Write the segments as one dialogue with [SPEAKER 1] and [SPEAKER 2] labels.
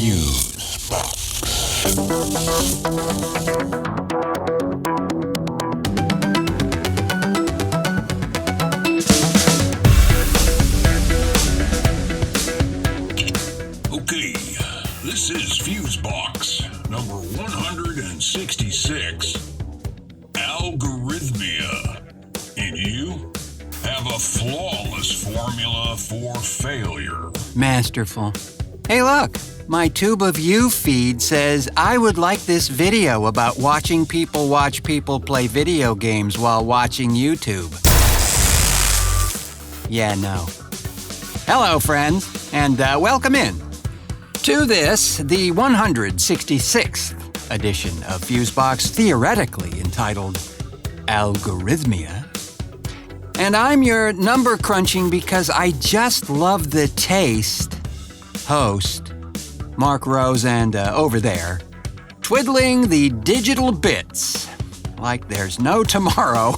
[SPEAKER 1] Fusebox.
[SPEAKER 2] Okay, this is Fusebox, number 166, Algorithmia. And you have a flawless formula for failure.
[SPEAKER 3] Masterful. Hey, look, my Tube of You feed says I would like this video about watching people watch people play video games while watching YouTube. Yeah, no. Hello, friends, and welcome in to this, the 166th edition of Fusebox, theoretically entitled Algorithmia. And I'm your number crunching because I just love the taste host, Mark Rose, and over there, twiddling the digital bits like there's no tomorrow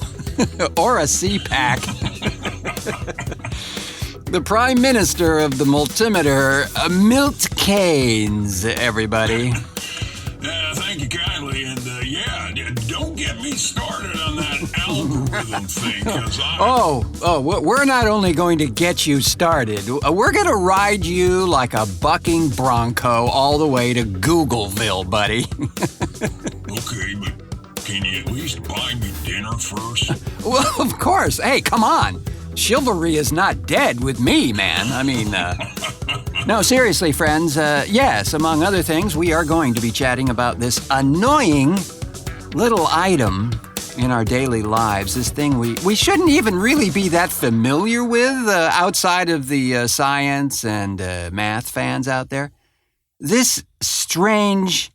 [SPEAKER 3] or a CPAC. The Prime Minister of the Multimeter, Milt Keynes, everybody.
[SPEAKER 2] Thank you kindly, and don't get me started on that algorithm thing, because
[SPEAKER 3] we're not only going to get you started, we're going to ride you like a bucking bronco all the way to Googleville, buddy.
[SPEAKER 2] Okay, but can you at least buy me dinner first?
[SPEAKER 3] Well, of course. Hey, come on. Chivalry is not dead with me, man. I mean, no, seriously, friends. Yes, among other things, we are going to be chatting about this annoying little item in our daily lives, this thing we shouldn't even really be that familiar with outside of the science and math fans out there. This strange,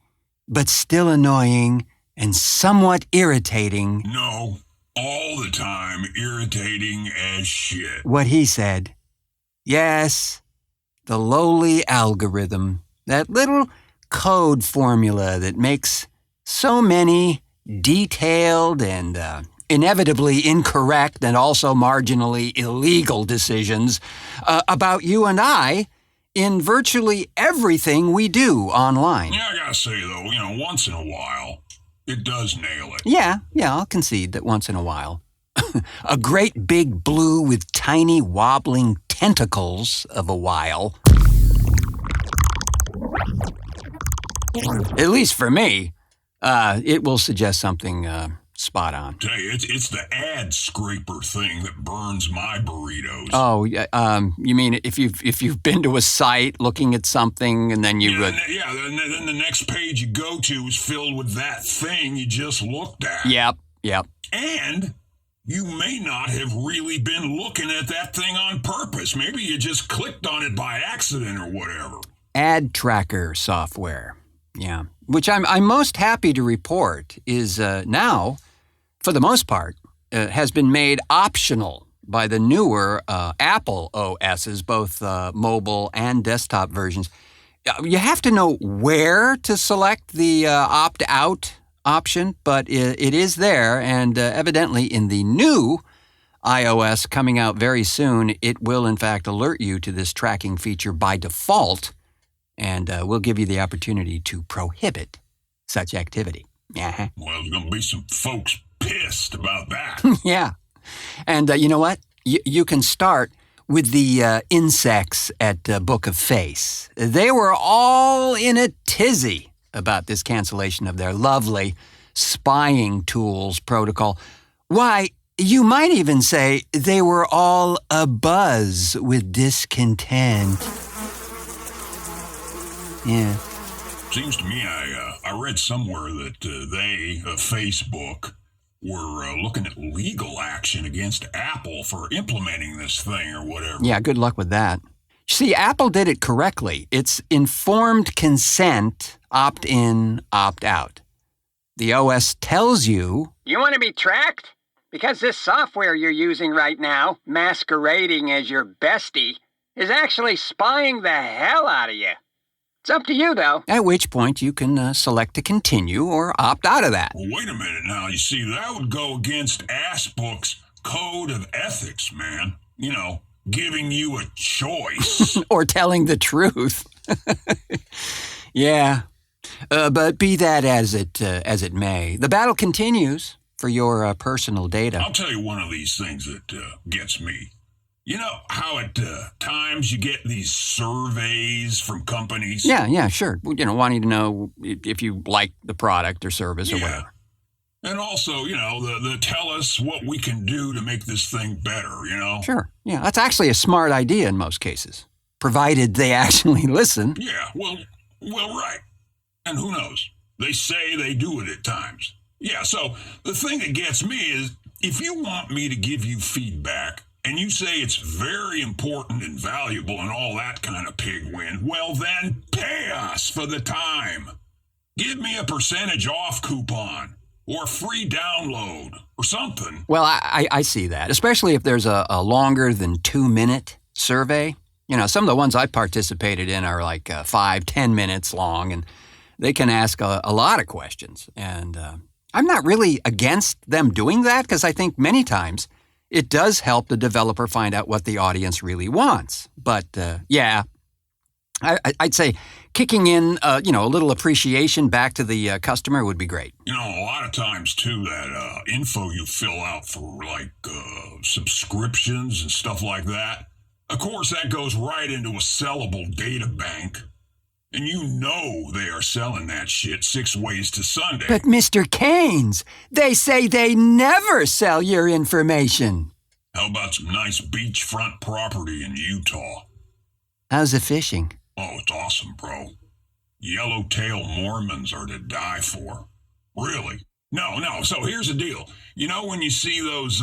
[SPEAKER 3] but still annoying and somewhat irritating...
[SPEAKER 2] No, all the time irritating as shit.
[SPEAKER 3] What he said. Yes, the lowly algorithm, that little code formula that makes so many detailed and inevitably incorrect and also marginally illegal decisions about you and I in virtually everything we do online.
[SPEAKER 2] Yeah, I gotta say, though, once in a while, it does nail it.
[SPEAKER 3] Yeah, I'll concede that once in a while. A great big blue with tiny wobbling tentacles of a while. At least for me. It will suggest something spot on.
[SPEAKER 2] Tell you, it's the ad scraper thing that burns my burritos.
[SPEAKER 3] Oh, you mean if you've been to a site looking at something and then you...
[SPEAKER 2] then the next page you go to is filled with that thing you just looked at.
[SPEAKER 3] Yep.
[SPEAKER 2] And you may not have really been looking at that thing on purpose. Maybe you just clicked on it by accident or whatever.
[SPEAKER 3] Ad tracker software. Yeah, which I'm most happy to report is now, for the most part, has been made optional by the newer Apple OSs, both mobile and desktop versions. You have to know where to select the opt-out option, but it is there, and evidently in the new iOS coming out very soon, it will in fact alert you to this tracking feature by default. And we'll give you the opportunity to prohibit such activity. Uh-huh.
[SPEAKER 2] Well, there's going to be some folks pissed about that.
[SPEAKER 3] Yeah. And you know what? You can start with the insects at Book of Face. They were all in a tizzy about this cancellation of their lovely spying tools protocol. Why, you might even say they were all abuzz with discontent. Yeah.
[SPEAKER 2] Seems to me I read somewhere that Facebook, were looking at legal action against Apple for implementing this thing or whatever.
[SPEAKER 3] Yeah, good luck with that. See, Apple did it correctly. It's informed consent, opt-in, opt-out. The OS tells you...
[SPEAKER 4] You want to be tracked? Because this software you're using right now, masquerading as your bestie, is actually spying the hell out of you. It's up to you, though.
[SPEAKER 3] At which point you can select to continue or opt out of that.
[SPEAKER 2] Well, wait a minute now. You see, that would go against Assbook's code of ethics, man. Giving you a choice.
[SPEAKER 3] Or telling the truth. Yeah. But be that as it may, the battle continues for your personal data.
[SPEAKER 2] I'll tell you one of these things that gets me. You know how at times you get these surveys from companies?
[SPEAKER 3] Yeah, sure. Wanting to know if you like the product or service or whatever.
[SPEAKER 2] And also, the tell us what we can do to make this thing better,
[SPEAKER 3] Sure. Yeah, that's actually a smart idea in most cases, provided they actually listen.
[SPEAKER 2] Yeah, well, right. And who knows? They say they do it at times. Yeah, so the thing that gets me is if you want me to give you feedback and you say it's very important and valuable and all that kind of pig win, well then pay us for the time. Give me a percentage off coupon or free download or something.
[SPEAKER 3] Well, I see that, especially if there's a longer than 2-minute survey. Some of the ones I participated in are like 5-10 minutes long, and they can ask a lot of questions. And I'm not really against them doing that because I think many times it does help the developer find out what the audience really wants. But I'd say kicking in, a little appreciation back to the customer would be great.
[SPEAKER 2] A lot of times, too, that info you fill out for, subscriptions and stuff like that, of course, that goes right into a sellable data bank. And they are selling that shit 6 ways to Sunday.
[SPEAKER 3] But Mr. Keynes, they say they never sell your information.
[SPEAKER 2] How about some nice beachfront property in Utah?
[SPEAKER 3] How's the fishing?
[SPEAKER 2] Oh, it's awesome, bro. Yellowtail Mormons are to die for. Really? No. So here's the deal. When you see those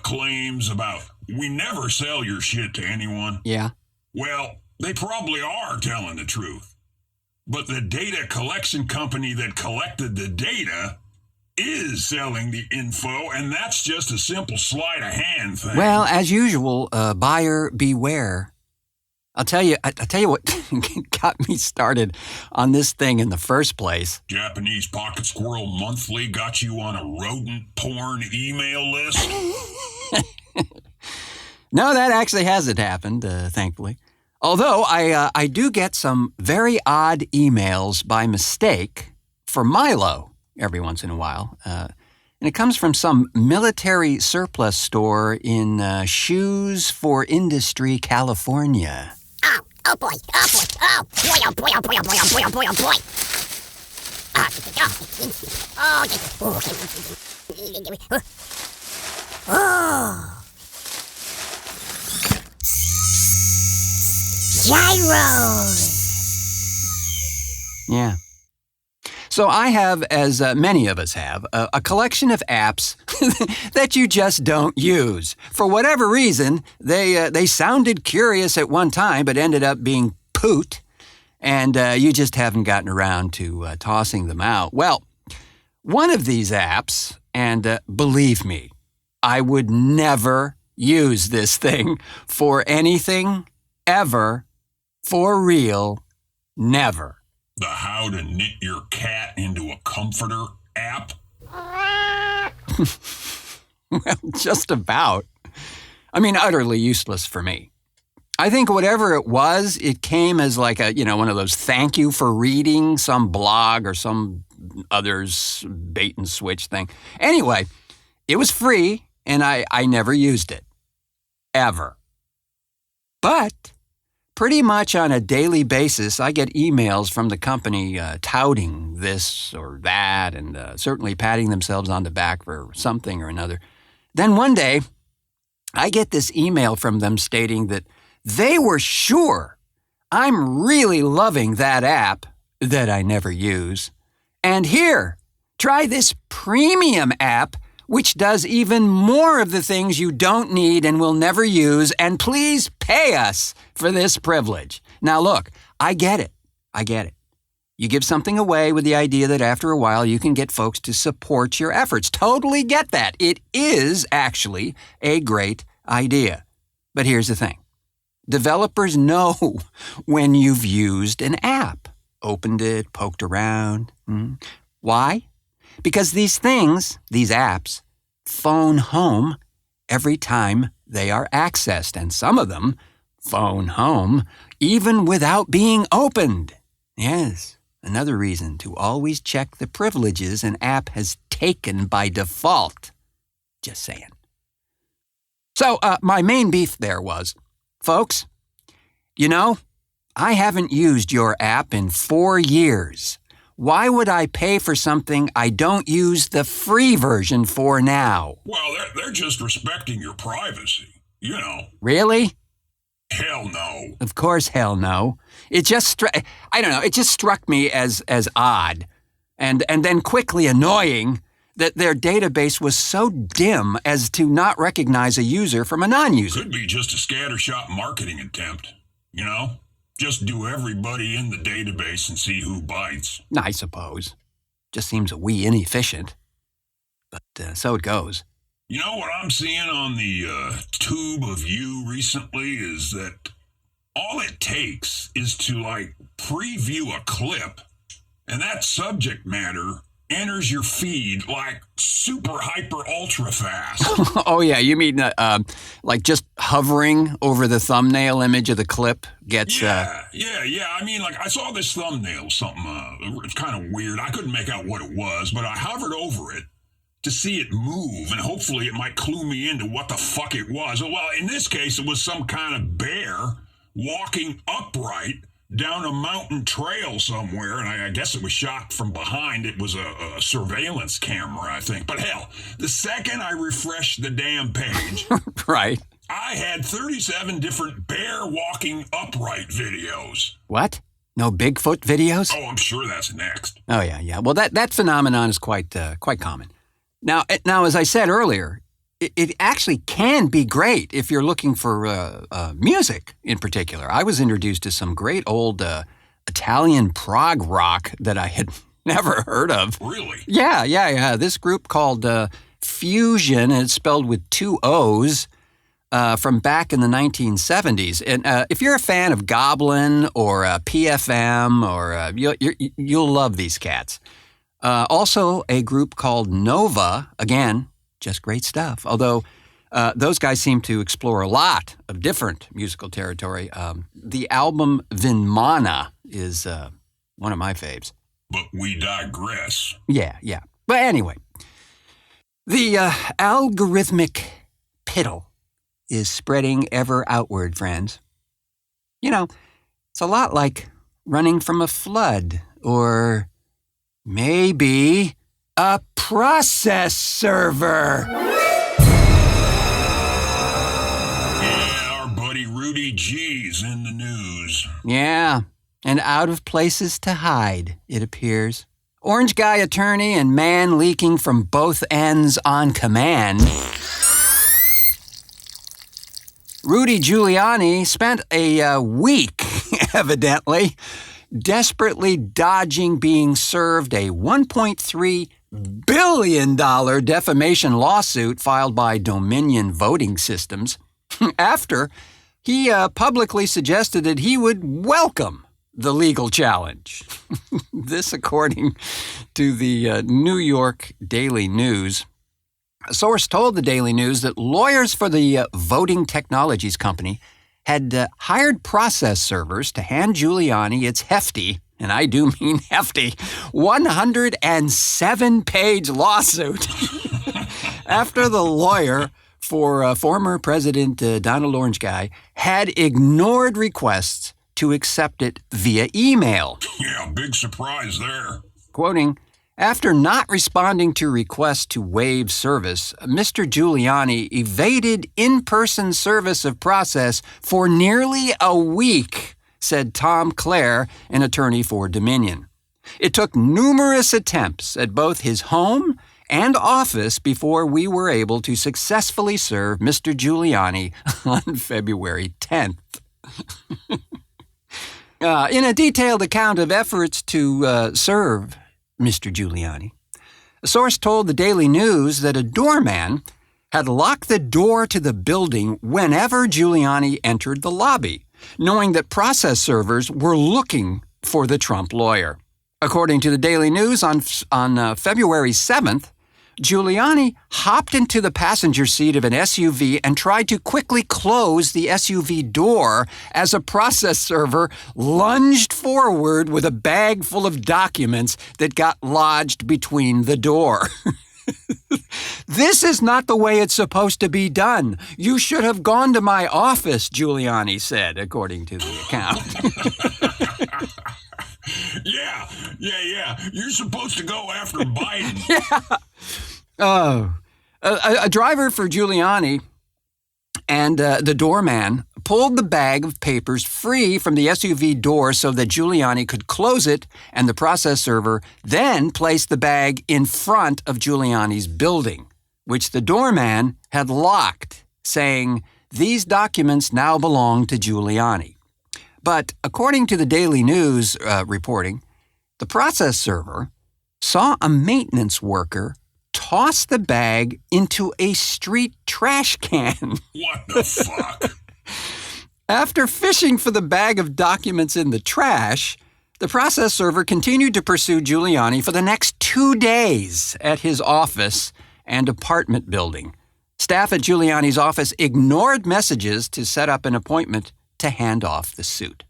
[SPEAKER 2] claims about we never sell your shit to anyone?
[SPEAKER 3] Yeah.
[SPEAKER 2] Well, they probably are telling the truth. But the data collection company that collected the data is selling the info, and that's just a simple sleight of hand thing.
[SPEAKER 3] Well, as usual, buyer beware. I'll tell you what got me started on this thing in the first place.
[SPEAKER 2] Japanese Pocket Squirrel Monthly got you on a rodent porn email list?
[SPEAKER 3] No, that actually hasn't happened, thankfully. Although I do get some very odd emails by mistake for Milo every once in a while. And it comes from some military surplus store in Shoes for Industry, California.
[SPEAKER 1] Oh boy, oh boy, oh boy, oh boy, oh boy, oh boy, oh boy, oh boy, oh boy. Oh. Gyros!
[SPEAKER 3] Yeah. So I have, as many of us have, a collection of apps that you just don't use. For whatever reason, they sounded curious at one time, but ended up being poot, and you just haven't gotten around to tossing them out. Well, one of these apps, and believe me, I would never use this thing for anything ever. For real, never.
[SPEAKER 2] The How to Knit Your Cat into a Comforter app?
[SPEAKER 3] Well, just about. I mean, utterly useless for me. I think whatever it was, it came as like one of those thank you for reading, some blog or some other's bait and switch thing. Anyway, it was free, and I never used it. Ever. But pretty much on a daily basis, I get emails from the company touting this or that and certainly patting themselves on the back for something or another. Then one day, I get this email from them stating that they were sure I'm really loving that app that I never use. And here, try this premium app which does even more of the things you don't need and will never use, and please pay us for this privilege. Now look, I get it. You give something away with the idea that after a while you can get folks to support your efforts. Totally get that. It is actually a great idea. But here's the thing. Developers know when you've used an app, opened it, poked around. Why? Because these apps, phone home every time they are accessed, and some of them phone home even without being opened. Yes, another reason to always check the privileges an app has taken by default. Just saying. So, my main beef there was, folks, I haven't used your app in 4 years. Why would I pay for something I don't use the free version for now?
[SPEAKER 2] Well, they're just respecting your privacy,
[SPEAKER 3] Really?
[SPEAKER 2] Hell no.
[SPEAKER 3] Of course, hell no. It just it just struck me as odd and then quickly annoying that their database was so dim as to not recognize a user from a non-user.
[SPEAKER 2] Could be just a scattershot marketing attempt, Just do everybody in the database and see who bites.
[SPEAKER 3] I suppose. Just seems a wee inefficient. But so it goes.
[SPEAKER 2] What I'm seeing on the tube of you recently is that all it takes is to, preview a clip, and that subject matter enters your feed super hyper ultra fast.
[SPEAKER 3] Oh, yeah. You mean just hovering over the thumbnail image of the clip gets...
[SPEAKER 2] Yeah. I mean, I saw this thumbnail, something, it's kind of weird. I couldn't make out what it was, but I hovered over it to see it move, and hopefully it might clue me into what the fuck it was. Well, in this case, it was some kind of bear walking upright down a mountain trail somewhere, and I guess it was shot from behind. It was a surveillance camera, I think. But hell, the second I refreshed the damn page,
[SPEAKER 3] right,
[SPEAKER 2] I had 37 different bear walking upright videos.
[SPEAKER 3] What? No Bigfoot videos?
[SPEAKER 2] Oh, I'm sure that's next.
[SPEAKER 3] Oh, yeah. Well, that phenomenon is quite common. Now, as I said earlier, it actually can be great if you're looking for music in particular. I was introduced to some great old Italian prog-rock that I had never heard of.
[SPEAKER 2] Really?
[SPEAKER 3] Yeah. This group called Fusioon, and it's spelled with 2 O's, from back in the 1970s. And if you're a fan of Goblin or PFM, you'll love these cats. Also, a group called Nova, again, just great stuff. Although those guys seem to explore a lot of different musical territory. The album Vinmana is one of my faves.
[SPEAKER 2] But we digress.
[SPEAKER 3] Yeah. But anyway, the algorithmic piddle is spreading ever outward, friends. It's a lot like running from a flood or maybe a process server.
[SPEAKER 2] Yeah, our buddy Rudy G's in the news.
[SPEAKER 3] Yeah, and out of places to hide, it appears. Orange guy attorney and man leaking from both ends on command. Rudy Giuliani spent a week, evidently, desperately dodging being served a $1.3 billion defamation lawsuit filed by Dominion Voting Systems after he publicly suggested that he would welcome the legal challenge. This according to the New York Daily News. A source told the Daily News that lawyers for the voting technologies company had hired process servers to hand Giuliani its hefty, and I do mean hefty, 107-page lawsuit after the lawyer for former President Donald Orange Guy had ignored requests to accept it via email.
[SPEAKER 2] Yeah, big surprise there.
[SPEAKER 3] Quoting, after not responding to requests to waive service, Mr. Giuliani evaded in-person service of process for nearly a week, said Tom Clare, an attorney for Dominion. It took numerous attempts at both his home and office before we were able to successfully serve Mr. Giuliani on February 10th. In a detailed account of efforts to serve Mr. Giuliani, a source told the Daily News that a doorman had locked the door to the building whenever Giuliani entered the lobby, knowing that process servers were looking for the Trump lawyer. According to the Daily News, on February 7th, Giuliani hopped into the passenger seat of an SUV and tried to quickly close the SUV door as a process server lunged forward with a bag full of documents that got lodged between the door. This is not the way it's supposed to be done. You should have gone to my office, Giuliani said, according to the account.
[SPEAKER 2] Yeah. You're supposed to go after Biden.
[SPEAKER 3] Yeah. Oh. A driver for Giuliani and the doorman pulled the bag of papers free from the SUV door so that Giuliani could close it, and the process server then placed the bag in front of Giuliani's building, which the doorman had locked, saying, "These documents now belong to Giuliani." But according to the Daily News reporting, the process server saw a maintenance worker toss the bag into a street trash can.
[SPEAKER 2] What the fuck?
[SPEAKER 3] After fishing for the bag of documents in the trash, the process server continued to pursue Giuliani for the next 2 days at his office and apartment building. Staff at Giuliani's office ignored messages to set up an appointment to hand off the suit.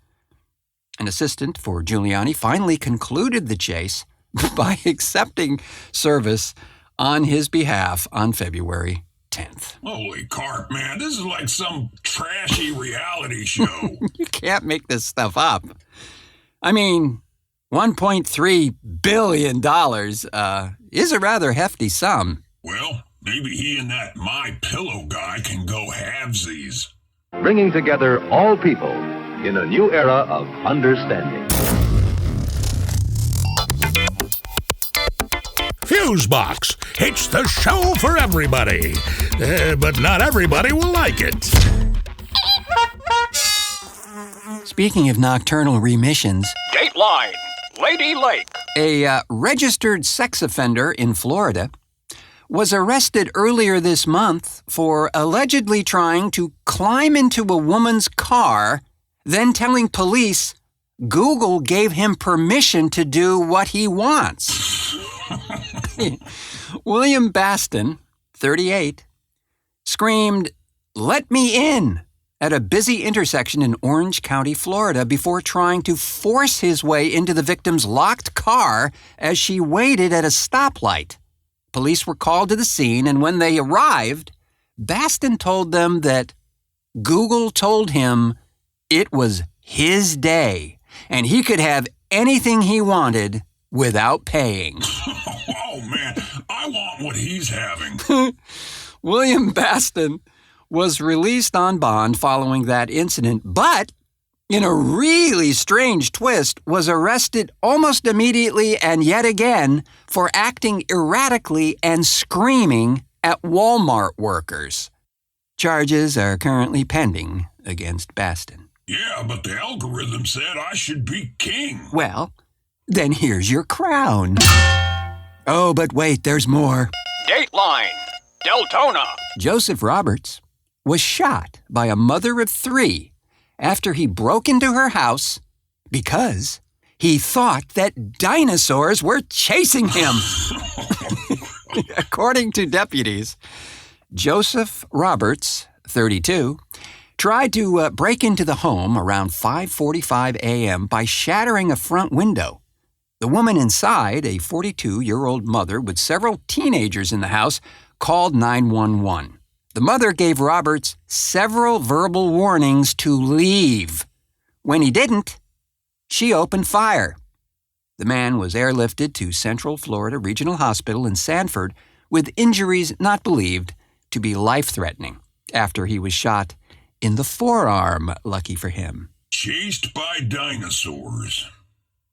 [SPEAKER 3] An assistant for Giuliani finally concluded the chase by accepting service on his behalf on February 10th.
[SPEAKER 2] Holy carp, man. This is like some trashy reality show.
[SPEAKER 3] You can't make this stuff up. I mean, $1.3 billion is a rather hefty sum.
[SPEAKER 2] Well, maybe he and that My Pillow guy can go halvesies.
[SPEAKER 5] Bringing together all people in a new era of understanding.
[SPEAKER 6] Fusebox. It's the show for everybody. But not everybody will like it.
[SPEAKER 3] Speaking of nocturnal remissions,
[SPEAKER 4] Dateline, Lady Lake.
[SPEAKER 3] a registered sex offender in Florida was arrested earlier this month for allegedly trying to climb into a woman's car, then telling police Google gave him permission to do what he wants. William Baston, 38, screamed, "Let me in," at a busy intersection in Orange County, Florida, before trying to force his way into the victim's locked car as she waited at a stoplight. Police were called to the scene, and when they arrived, Baston told them that Google told him it was his day, and he could have anything he wanted without paying.
[SPEAKER 2] Oh, man, I want what he's having.
[SPEAKER 3] William Baston was released on bond following that incident, but in a really strange twist, was arrested almost immediately and yet again for acting erratically and screaming at Walmart workers. Charges are currently pending against Baston.
[SPEAKER 2] Yeah, but the algorithm said I should be king.
[SPEAKER 3] Well, then here's your crown. Oh, but wait, there's more.
[SPEAKER 4] Dateline, Deltona.
[SPEAKER 3] Joseph Roberts was shot by a mother of 3 after he broke into her house because he thought that dinosaurs were chasing him. According to deputies, Joseph Roberts, 32, tried to break into the home around 5:45 a.m. by shattering a front window. The woman inside, a 42-year-old mother with several teenagers in the house, called 911. The mother gave Roberts several verbal warnings to leave. When he didn't, she opened fire. The man was airlifted to Central Florida Regional Hospital in Sanford with injuries not believed to be life-threatening after he was shot in the forearm, lucky for him.
[SPEAKER 2] Chased by dinosaurs.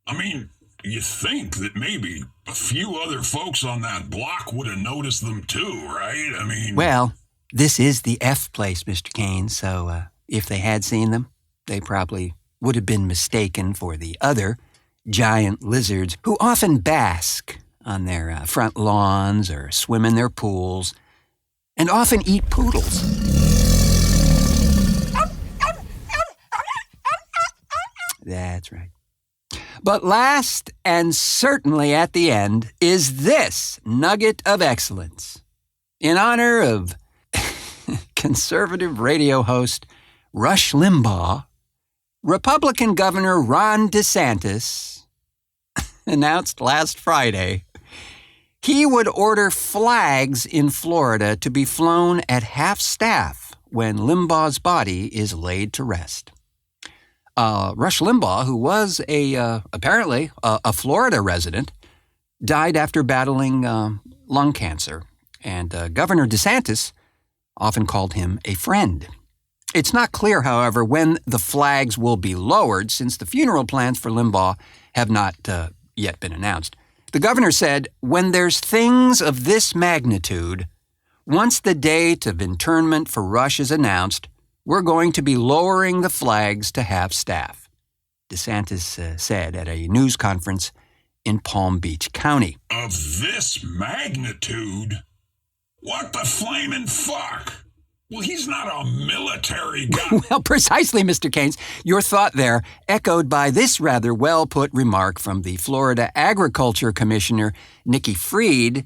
[SPEAKER 2] I mean, you think that maybe a few other folks on that block would have noticed them too, right? I mean...
[SPEAKER 3] Well, this is the F place, Mr. Kane, so if they had seen them, they probably would have been mistaken for the other giant lizards who often bask on their front lawns or swim in their pools and often eat poodles. That's right. But last and certainly at the end is this nugget of excellence. In honor of conservative radio host Rush Limbaugh, Republican Governor Ron DeSantis announced last Friday he would order flags in Florida to be flown at half-staff when Limbaugh's body is laid to rest. Rush Limbaugh, who was apparently a Florida resident, died after battling lung cancer, and Governor DeSantis often called him a friend. It's not clear, however, when the flags will be lowered, since the funeral plans for Limbaugh have not yet been announced. The governor said, "When there's things of this magnitude, once the date of interment for Rush is announced, we're going to be lowering the flags to half-staff," DeSantis said at a news conference in Palm Beach County.
[SPEAKER 2] Of this magnitude? What the flaming fuck? Well, he's not a military guy.
[SPEAKER 3] Well, precisely, Mr. Keynes. Your thought there, echoed by this rather well-put remark from the Florida Agriculture Commissioner, Nikki Fried.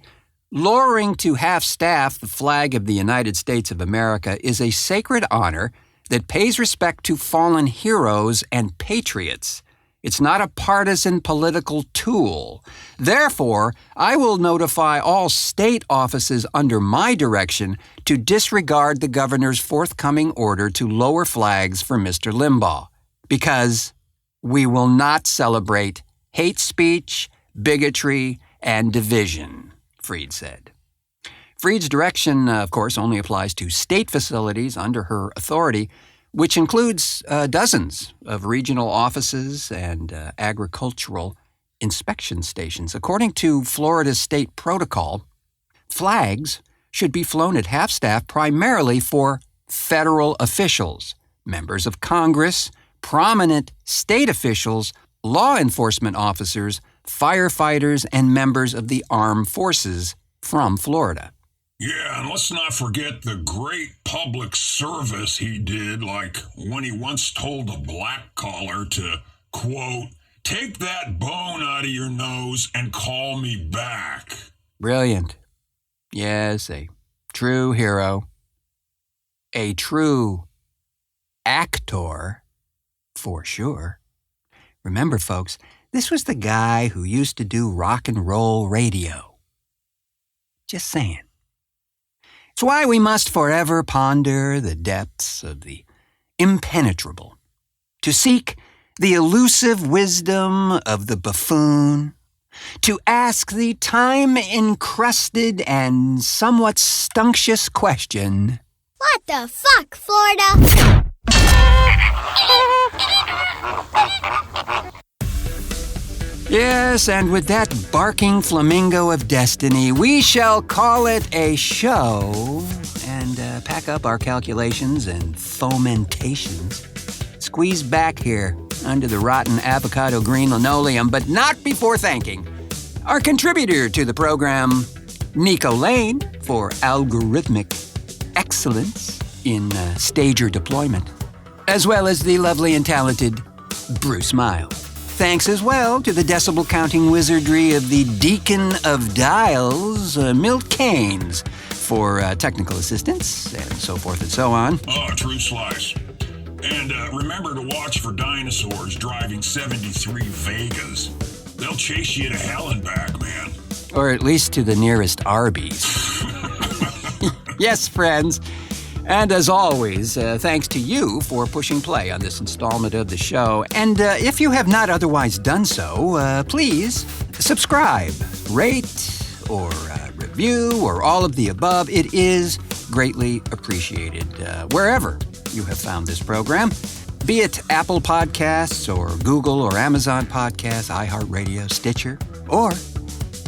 [SPEAKER 3] Lowering to half-staff the flag of the United States of America is a sacred honor that pays respect to fallen heroes and patriots. It's not a partisan political tool. Therefore, I will notify all state offices under my direction to disregard the governor's forthcoming order to lower flags for Mr. Limbaugh, because we will not celebrate hate speech, bigotry, and division, Fried said. Fried's direction, of course, only applies to state facilities under her authority, which includes dozens of regional offices and agricultural inspection stations. According to Florida's state protocol, flags should be flown at half-staff primarily for federal officials, members of Congress, prominent state officials, law enforcement officers, firefighters, and members of the armed forces from Florida.
[SPEAKER 2] Yeah, and let's not forget the great public service he did, like when he once told a black caller to, quote, "Take that bone out of your nose and call me back."
[SPEAKER 3] Brilliant. Yes, a true hero. A true actor, for sure. Remember, folks, this was the guy who used to do rock and roll radio. Just saying. It's why we must forever ponder the depths of the impenetrable, to seek the elusive wisdom of the buffoon, to ask the time-encrusted and somewhat stunctious question,
[SPEAKER 1] What the fuck, Florida?
[SPEAKER 3] Yes, and with that barking flamingo of destiny, we shall call it a show and pack up our calculations and fomentations. Squeeze back here under the rotten avocado green linoleum, but not before thanking our contributor to the program, Nico Lane, for algorithmic excellence in stager deployment, as well as the lovely and talented Bruce Milo. Thanks as well to the decibel counting wizardry of the Deacon of Dials, Milt Keynes, for technical assistance, and so forth and so on.
[SPEAKER 2] Oh, true slice. And remember to watch for dinosaurs driving 73 Vegas. They'll chase you to hell and back, man.
[SPEAKER 3] Or at least to the nearest Arby's. Yes, friends. And as always, thanks to you for pushing play on this installment of the show. And if you have not otherwise done so, please subscribe, rate, or review, or all of the above. It is greatly appreciated wherever you have found this program, be it Apple Podcasts or Google or Amazon Podcasts, iHeartRadio, Stitcher, or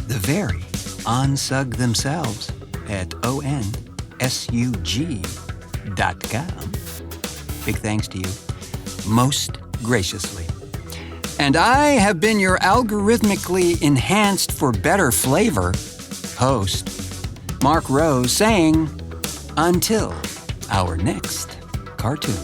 [SPEAKER 3] the very OnSug themselves at ONSUG.com. Big thanks to you, most graciously. And I have been your algorithmically enhanced for better flavor host, Mark Rose, saying, until our next cartoon.